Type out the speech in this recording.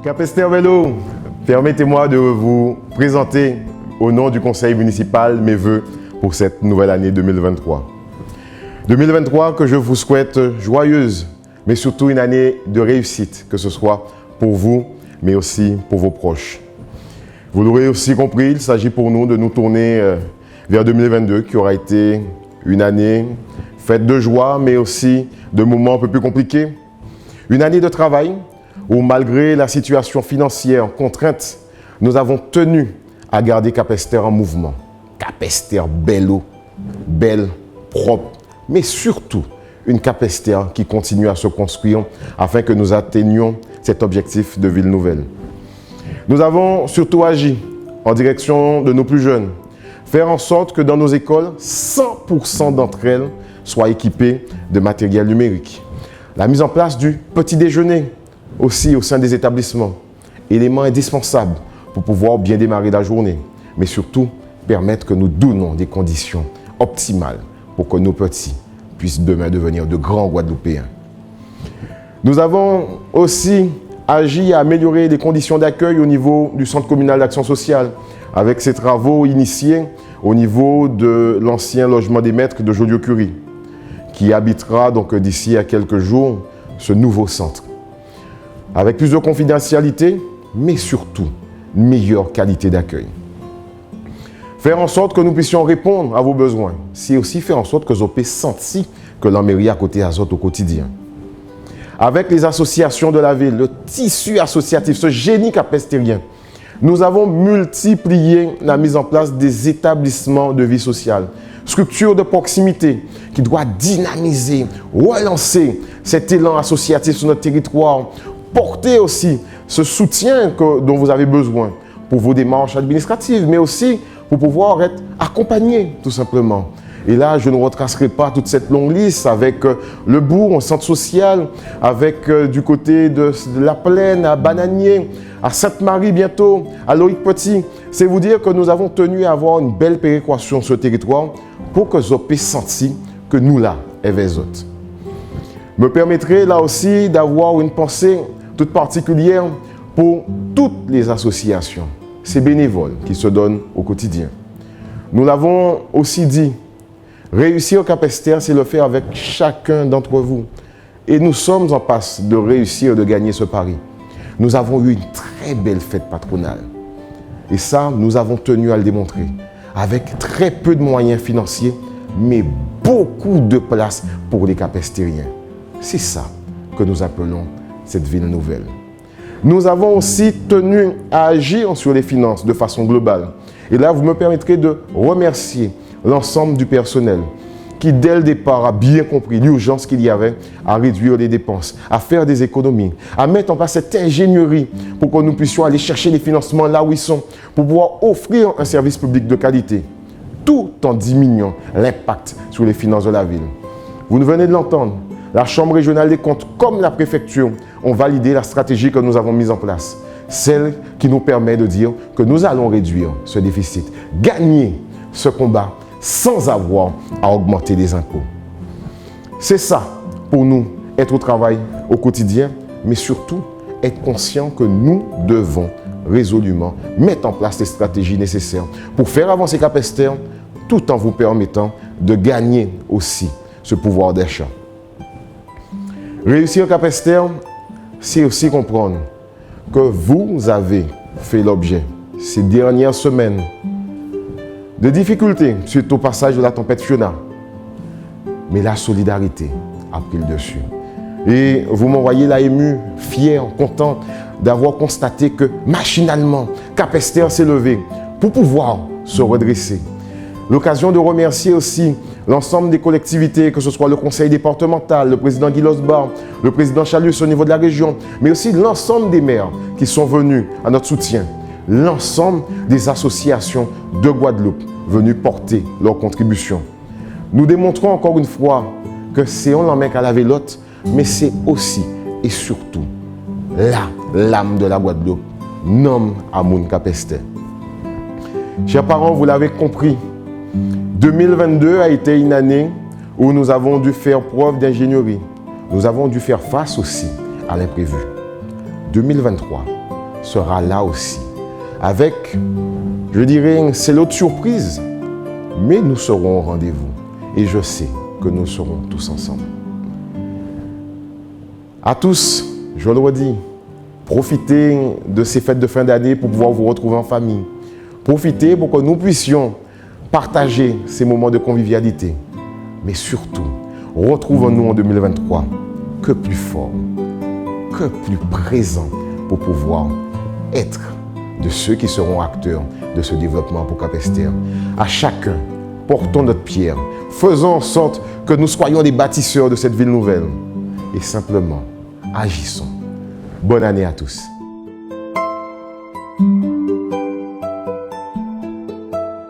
Capesterre Vélo, permettez-moi de vous présenter au nom du conseil municipal mes vœux pour cette nouvelle année 2023. 2023 que je vous souhaite joyeuse, mais surtout une année de réussite, que ce soit pour vous, mais aussi pour vos proches. Vous l'aurez aussi compris, il s'agit pour nous de nous tourner vers 2022, qui aura été une année faite de joie, mais aussi de moments un peu plus compliqués. Une année de travail où, malgré la situation financière contrainte, nous avons tenu à garder Capesterre en mouvement. Capesterre bello, belle, propre, mais surtout une Capesterre qui continue à se construire afin que nous atteignions cet objectif de ville nouvelle. Nous avons surtout agi en direction de nos plus jeunes, faire en sorte que dans nos écoles, 100% d'entre elles soient équipées de matériel numérique. La mise en place du petit déjeuner aussi au sein des établissements, élément indispensable pour pouvoir bien démarrer la journée, mais surtout permettre que nous donnons des conditions optimales pour que nos petits puissent demain devenir de grands Guadeloupéens. Nous avons aussi agi à améliorer les conditions d'accueil au niveau du Centre communal d'action sociale, avec ces travaux initiés au niveau de l'ancien logement des maîtres de Joliot-Curie, qui habitera donc d'ici à quelques jours ce nouveau centre. Avec plus de confidentialité, mais surtout une meilleure qualité d'accueil. Faire en sorte que nous puissions répondre à vos besoins, c'est aussi faire en sorte que vous puissiez sentir que la mairie à côté à au quotidien. Avec les associations de la ville, le tissu associatif, ce génie capestérien, nous avons multiplié la mise en place des établissements de vie sociale, structures de proximité qui doivent dynamiser, relancer cet élan associatif sur notre territoire, porter aussi ce soutien dont vous avez besoin pour vos démarches administratives, mais aussi pour pouvoir être accompagné tout simplement. Et là, je ne retracerai pas toute cette longue liste avec le bourg, un centre social, avec du côté de la Plaine, à Bananier, à Sainte-Marie bientôt, à Loïc Petit. C'est vous dire que nous avons tenu à avoir une belle péréquation sur le territoire pour que vous puissiez sentir que nous là, et les autres. Me permettrait là aussi d'avoir une pensée toute particulière pour toutes les associations, ces bénévoles qui se donnent au quotidien. Nous l'avons aussi dit, réussir au Capesterre, c'est le faire avec chacun d'entre vous. Et nous sommes en passe de réussir, de gagner ce pari. Nous avons eu une très belle fête patronale. Et ça, nous avons tenu à le démontrer. Avec très peu de moyens financiers, mais beaucoup de place pour les Capestériens. C'est ça que nous appelons cette ville nouvelle. Nous avons aussi tenu à agir sur les finances de façon globale. Et là, vous me permettrez de remercier l'ensemble du personnel qui, dès le départ, a bien compris l'urgence qu'il y avait à réduire les dépenses, à faire des économies, à mettre en place cette ingénierie pour que nous puissions aller chercher les financements là où ils sont, pour pouvoir offrir un service public de qualité, tout en diminuant l'impact sur les finances de la ville. Vous venez de l'entendre, la Chambre régionale des comptes comme la préfecture ont validé la stratégie que nous avons mise en place, celle qui nous permet de dire que nous allons réduire ce déficit, gagner ce combat sans avoir à augmenter les impôts. C'est ça, pour nous, être au travail au quotidien, mais surtout être conscient que nous devons résolument mettre en place les stratégies nécessaires pour faire avancer Capesterre tout en vous permettant de gagner aussi ce pouvoir d'achat. Réussir Capesterre, c'est aussi comprendre que vous avez fait l'objet ces dernières semaines de difficultés suite au passage de la tempête Fiona. Mais la solidarité a pris le dessus. Et vous m'envoyez là ému, fier, content d'avoir constaté que machinalement, Capesterre s'est levé pour pouvoir se redresser. L'occasion de remercier aussi l'ensemble des collectivités, que ce soit le conseil départemental, le président Guy Losbar, le président Chalus au niveau de la région, mais aussi l'ensemble des maires qui sont venus à notre soutien, l'ensemble des associations de Guadeloupe venues porter leur contribution. Nous démontrons encore une fois que c'est on l'en qu'à laver l'autre, mais c'est aussi et surtout l'âme de la Guadeloupe, nom Amoun Capesterre. Chers parents, vous l'avez compris, 2022 a été une année où nous avons dû faire preuve d'ingénierie. Nous avons dû faire face aussi à l'imprévu. 2023 sera là aussi. Avec, je dirais, c'est l'autre surprise, mais nous serons au rendez-vous. Et je sais que nous serons tous ensemble. À tous, je le redis, profitez de ces fêtes de fin d'année pour pouvoir vous retrouver en famille. Profitez pour que nous puissions partager ces moments de convivialité. Mais surtout, retrouvons-nous en 2023 que plus fort, que plus présent pour pouvoir être de ceux qui seront acteurs de ce développement pour Cap-Esther. À chacun, portons notre pierre, faisons en sorte que nous soyons des bâtisseurs de cette ville nouvelle et simplement agissons. Bonne année à tous.